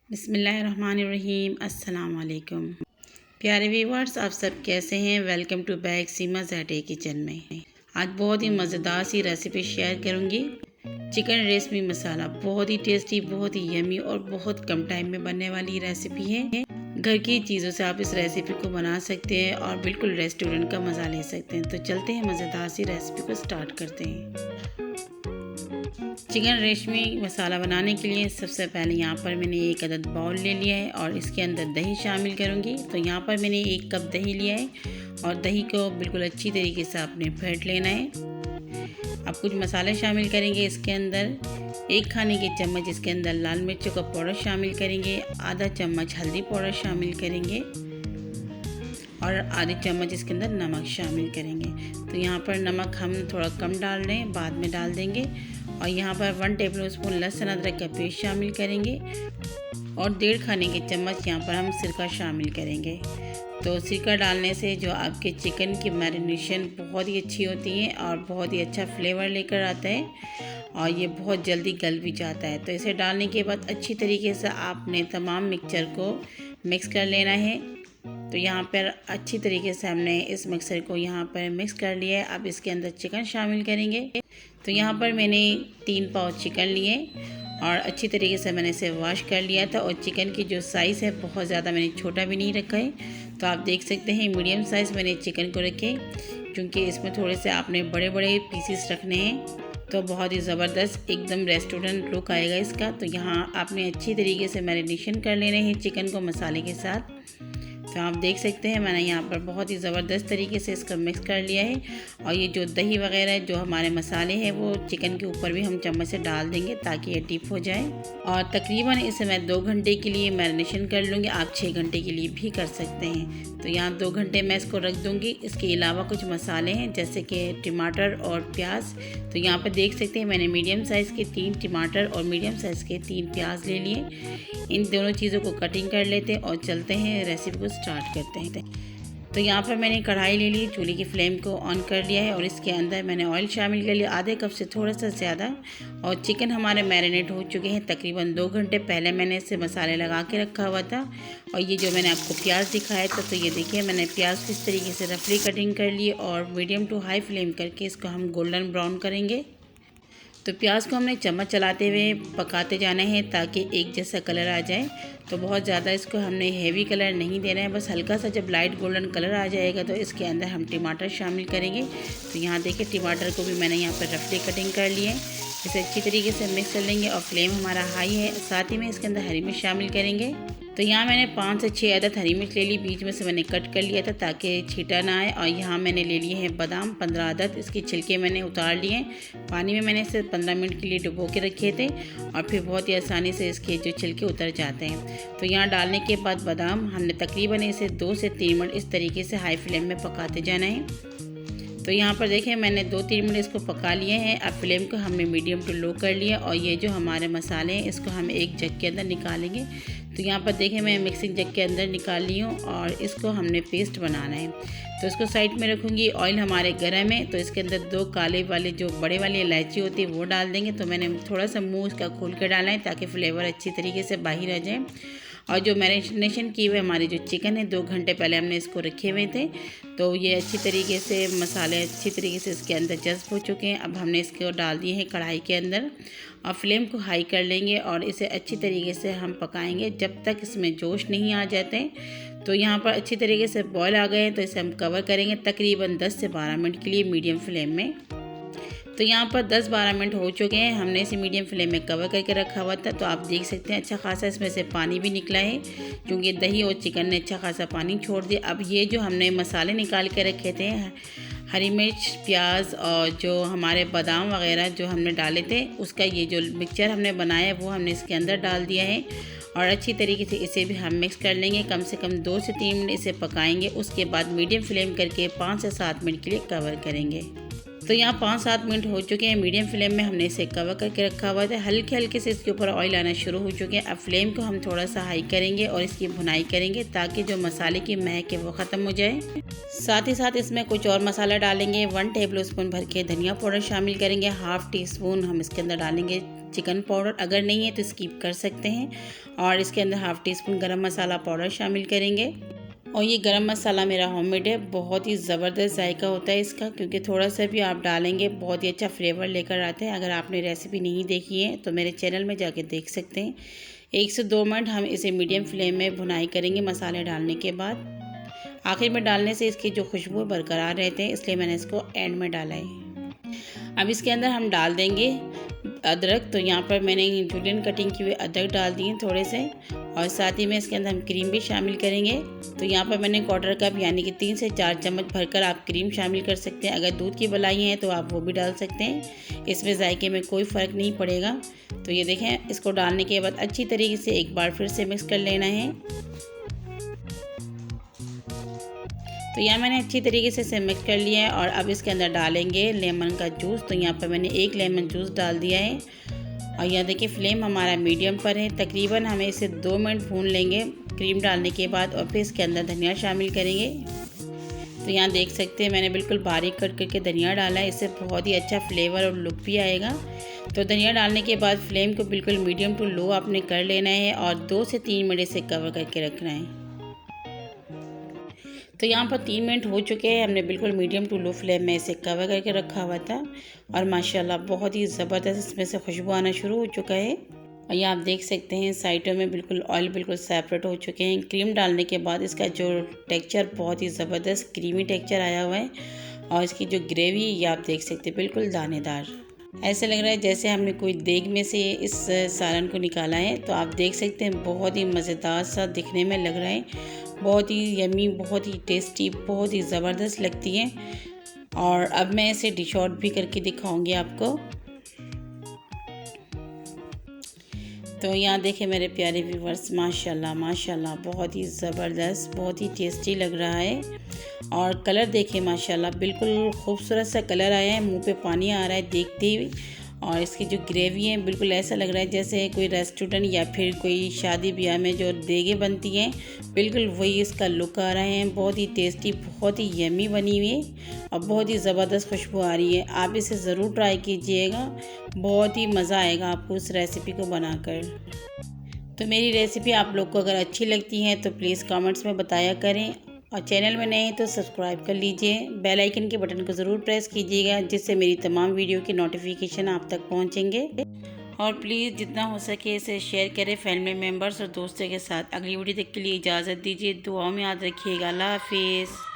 बिस्मिल्लाहिर्रहमानिर्रहीम। अस्सलाम वालेकुम प्यारे व्यूवर्स, आप सब कैसे हैं। वेलकम टू बैक सीमा ज़ाटे किचन में। आज बहुत ही मज़ेदार सी रेसिपी शेयर करूंगी। चिकन रेशमी मसाला बहुत ही टेस्टी, बहुत ही यमी और बहुत कम टाइम में बनने वाली रेसिपी है। घर की चीज़ों से आप इस रेसिपी को बना सकते हैं और बिल्कुल रेस्टोरेंट का मज़ा ले सकते हैं। तो चलते हैं मज़ेदार सी रेसिपी को स्टार्ट करते हैं। चिकन रेशमी मसाला बनाने के लिए सबसे पहले यहाँ पर मैंने एक अदद बाउल ले लिया है और इसके अंदर दही शामिल करूँगी। तो यहाँ पर मैंने 1 कप दही लिया है और दही को बिल्कुल अच्छी तरीके से आपने फेंट लेना है। अब कुछ मसाले शामिल करेंगे इसके अंदर। 1 खाने के चम्मच इसके अंदर लाल मिर्चों का पाउडर शामिल करेंगे, आधा चम्मच हल्दी पाउडर शामिल करेंगे और आधी चम्मच इसके अंदर नमक शामिल करेंगे। तो यहाँ पर नमक हम थोड़ा कम डाल रहे हैं, बाद में डाल देंगे। और यहाँ पर 1 टेबल स्पून लहसुन अदरक का पेस्ट शामिल करेंगे और 1.5 खाने के चम्मच यहाँ पर हम सिरका शामिल करेंगे। तो सिरका डालने से जो आपके चिकन की मैरिनेशन बहुत ही अच्छी होती है और बहुत ही अच्छा फ्लेवर लेकर आता है और ये बहुत जल्दी गल भी जाता है। तो इसे डालने के बाद अच्छी तरीके से आपने तमाम मिक्सचर को मिक्स कर लेना है। तो यहाँ पर अच्छी तरीके से हमने इस मिक्सर को यहाँ पर मिक्स कर लिया है। अब इसके अंदर चिकन शामिल करेंगे। तो यहाँ पर मैंने 3 पाव चिकन लिए और अच्छी तरीके से मैंने इसे वॉश कर लिया था। और चिकन की जो साइज़ है बहुत ज़्यादा मैंने छोटा भी नहीं रखा है। तो आप देख सकते हैं मीडियम साइज़ मैंने चिकन को रखे, क्योंकि इसमें थोड़े से आपने बड़े बड़े पीसीस रखने हैं। तो बहुत ही ज़बरदस्त एकदम रेस्टोरेंट लुक आएगा इसका। तो यहाँ आपने अच्छी तरीके से मैरिनेशन कर लेने हैं चिकन को मसाले के साथ। तो आप देख सकते हैं मैंने यहाँ पर बहुत ही ज़बरदस्त तरीके से इसका मिक्स कर लिया है। और ये जो दही वगैरह जो हमारे मसाले हैं वो चिकन के ऊपर भी हम चम्मच से डाल देंगे ताकि ये डिप हो जाए। और तकरीबन इसे मैं 2 घंटे के लिए मैरिनेशन कर लूँगी। आप 6 घंटे के लिए भी कर सकते हैं। तो यहाँ 2 घंटे मैं इसको रख दूँगी। इसके अलावा कुछ मसाले हैं जैसे कि टमाटर और प्याज। तो यहाँ पर देख सकते हैं मैंने मीडियम साइज़ के 3 टमाटर और मीडियम साइज़ के 3 प्याज ले लिए। इन दोनों चीज़ों को कटिंग कर लेते हैं और चलते हैं रेसिपी को स्टार्ट करते हैं। तो यहाँ पर मैंने कढ़ाई ले ली, चूल्हे की फ्लेम को ऑन कर लिया है और इसके अंदर मैंने ऑयल शामिल कर लिया आधे कप से थोड़ा सा ज़्यादा। और चिकन हमारे मैरिनेट हो चुके हैं। तकरीबन 2 घंटे पहले मैंने इसे मसाले लगा के रखा हुआ था। और ये जो मैंने आपको प्याज दिखाया था, तो ये देखिए मैंने प्याज किस तरीके से रफली कटिंग कर ली और मीडियम टू हाई फ्लेम करके इसको हम गोल्डन ब्राउन करेंगे। तो प्याज को हमने चम्मच चलाते हुए पकाते जाना है ताकि एक जैसा कलर आ जाए। तो बहुत ज़्यादा इसको हमने हेवी कलर नहीं देना है, बस हल्का सा जब लाइट गोल्डन कलर आ जाएगा तो इसके अंदर हम टमाटर शामिल करेंगे। तो यहाँ देखिए टमाटर को भी मैंने यहाँ पर रफली कटिंग कर लिया है। इसे अच्छी तरीके से मिक्स कर लेंगे और फ्लेम हमारा हाई है। साथ ही में इसके अंदर हरी मिर्च शामिल करेंगे। तो यहाँ मैंने 5 से 6 अदद हरी मिर्च ले ली, बीच में से मैंने कट कर लिया था ताकि छीटा ना आए। और यहाँ मैंने ले लिए हैं बादाम 15 अदद, इसके छिलके मैंने उतार लिए। पानी में मैंने इसे 15 मिनट के लिए डुबो के रखे थे और फिर बहुत ही आसानी से इसके जो छिलके उतर जाते हैं। तो यहाँ डालने के बाद बादाम हमने तकरीबन इसे 2 से 3 मिनट इस तरीके से हाई फ्लेम में पकाते जाना है। तो यहाँ पर देखें मैंने 2-3 मिनट इसको पका लिए हैं। अब फ्लेम को हमने मीडियम टू लो कर लिया और ये जो हमारे मसाले हैं इसको हम एक जग के अंदर निकालेंगे। तो यहाँ पर देखें मैं मिक्सिंग जग के अंदर निकाल ली हूँ और इसको हमने पेस्ट बनाना है। तो इसको साइड में रखूँगी। ऑयल हमारे गर्म है तो इसके अंदर 2 काले वाले जो बड़े वाली इलायची होती है वो डाल देंगे। तो मैंने थोड़ा सा मुँह इसका खोल कर डाला है ताकि फ्लेवर अच्छी तरीके से बाहर आ जाए। और जो मैरिनेशन की हुए हमारे जो चिकन है 2 घंटे पहले हमने इसको रखे हुए थे। तो ये अच्छी तरीके से मसाले अच्छी तरीके से इसके अंदर जज्ब हो चुके हैं। अब हमने इसको डाल दिए हैं कढ़ाई के अंदर और फ्लेम को हाई कर लेंगे और इसे अच्छी तरीके से हम पकाएंगे जब तक इसमें जोश नहीं आ जाते। तो यहाँ पर अच्छी तरीके से बॉयल आ गए हैं तो इसे हम कवर करेंगे तकरीबन 10 से 12 मिनट के लिए मीडियम फ्लेम में। तो यहाँ पर 10-12 मिनट हो चुके हैं, हमने इसे मीडियम फ्लेम में कवर करके रखा हुआ था। तो आप देख सकते हैं अच्छा खासा इसमें से पानी भी निकला है, क्योंकि दही और चिकन ने अच्छा खासा पानी छोड़ दिया। अब ये जो हमने मसाले निकाल के रखे थे, हरी मिर्च, प्याज और जो हमारे बादाम वगैरह जो हमने डाले थे, उसका ये जो मिक्सचर हमने बनाया वो हमने इसके अंदर डाल दिया है और अच्छी तरीके से इसे भी हम मिक्स कर लेंगे। कम से कम 2 से 3 मिनट इसे पकाएंगे। उसके बाद मीडियम फ्लेम करके 5 से 7 मिनट के लिए कवर करेंगे। तो यहाँ 5-7 मिनट हो चुके हैं, मीडियम फ्लेम में हमने इसे कवर करके रखा हुआ था। हल्के हल्के से इसके ऊपर ऑयल आना शुरू हो चुके हैं। अब फ्लेम को हम थोड़ा सा हाई करेंगे और इसकी भुनाई करेंगे ताकि जो मसाले की महक है वो ख़त्म हो जाए। साथ ही साथ इसमें कुछ और मसाला डालेंगे। 1 टेबल स्पून भर के धनिया पाउडर शामिल करेंगे। 1/2 टी स्पून हम इसके अंदर डालेंगे चिकन पाउडर, अगर नहीं है तो स्किप कर सकते हैं। और इसके अंदर हाफ़ टी स्पून गरम मसाला पाउडर शामिल करेंगे। और ये गरम मसाला मेरा होममेड है, बहुत ही ज़बरदस्त जायका होता है इसका, क्योंकि थोड़ा सा भी आप डालेंगे बहुत ही अच्छा फ्लेवर लेकर आता है। अगर आपने रेसिपी नहीं देखी है तो मेरे चैनल में जाके देख सकते हैं। 1 से 2 मिनट हम इसे मीडियम फ्लेम में भुनाई करेंगे मसाले डालने के बाद। आखिर में डालने से इसकी जो खुशबू बरकरार रहते हैं, इसलिए मैंने इसको एंड में डाला है। अब इसके अंदर हम डाल देंगे अदरक। तो यहाँ पर मैंने जूलियन कटिंग की हुई अदरक डाल दी है थोड़े से, और साथ ही में इसके अंदर हम क्रीम भी शामिल करेंगे। तो यहाँ पर मैंने 1/4 कप यानी कि 3 से 4 चम्मच भरकर आप क्रीम शामिल कर सकते हैं। अगर दूध की मलाई है तो आप वो भी डाल सकते हैं, इसमें जायके में कोई फ़र्क नहीं पड़ेगा। तो ये देखें, इसको डालने के बाद अच्छी तरीके से एक बार फिर से मिक्स कर लेना है। तो यहाँ मैंने अच्छी तरीके से इसे मिक्स कर लिया है और अब इसके अंदर डालेंगे लेमन का जूस। तो यहाँ पर मैंने 1 लेमन जूस डाल दिया है और यहाँ देखिए फ्लेम हमारा मीडियम पर है। तकरीबन हमें इसे 2 मिनट भून लेंगे क्रीम डालने के बाद, और फिर इसके अंदर धनिया शामिल करेंगे। तो यहाँ देख सकते हैं मैंने बिल्कुल बारीक कट करके धनिया डाला है, इससे बहुत ही अच्छा फ्लेवर और लुक भी आएगा। तो धनिया डालने के बाद फ्लेम को बिल्कुल मीडियम टू लो आपने कर लेना है और 2 से 3 मिनट इसे कवर करके रखना है। तो यहाँ पर 3 मिनट हो चुके हैं, हमने बिल्कुल मीडियम टू लो फ्लेम में इसे कवर करके रखा हुआ था और माशाल्लाह बहुत ही ज़बरदस्त इसमें से खुशबू आना शुरू हो चुका है। और यहाँ आप देख सकते हैं साइडों में बिल्कुल ऑयल बिल्कुल सेपरेट हो चुके हैं। क्रीम डालने के बाद इसका जो टेक्सचर बहुत ही ज़बरदस्त क्रीमी टेक्सचर आया हुआ है और इसकी जो ग्रेवी ये आप देख सकते हैं बिल्कुल दानेदार, ऐसे लग रहा है जैसे हमने कोई देग में से इस सालन को निकाला है। तो आप देख सकते हैं बहुत ही मज़ेदार सा दिखने में लग रहा है, बहुत ही यमी, बहुत ही टेस्टी, बहुत ही ज़बरदस्त लगती है। और अब मैं इसे डिश आउट भी करके दिखाऊंगी आपको। तो यहाँ देखें मेरे प्यारे व्यूवर्स, माशाल्लाह माशाल्लाह बहुत ही ज़बरदस्त, बहुत ही टेस्टी लग रहा है। और कलर देखें माशाल्लाह बिल्कुल खूबसूरत सा कलर आया है, मुंह पे पानी आ रहा है देखते ही। और इसकी जो ग्रेवी है बिल्कुल ऐसा लग रहा है जैसे कोई रेस्टोरेंट या फिर कोई शादी ब्याह में जो देगे बनती हैं, बिल्कुल वही इसका लुक आ रहा है। बहुत ही टेस्टी, बहुत ही यमी बनी हुई है और बहुत ही ज़बरदस्त खुशबू आ रही है। आप इसे ज़रूर ट्राई कीजिएगा, बहुत ही मज़ा आएगा आपको इस रेसिपी को बनाकर। तो मेरी रेसिपी आप लोग को अगर अच्छी लगती है तो प्लीज़ कमेंट्स में बताया करें, और चैनल में नए हैं तो सब्सक्राइब कर लीजिए। बेल आइकन के बटन को ज़रूर प्रेस कीजिएगा, जिससे मेरी तमाम वीडियो की नोटिफिकेशन आप तक पहुंचेंगे। और प्लीज़ जितना हो सके इसे शेयर करें फैमिली मेम्बर्स और दोस्तों के साथ। अगली वीडियो तक के लिए इजाज़त दीजिए, दुआओं में याद रखिएगा। अल्लाह हाफिज़।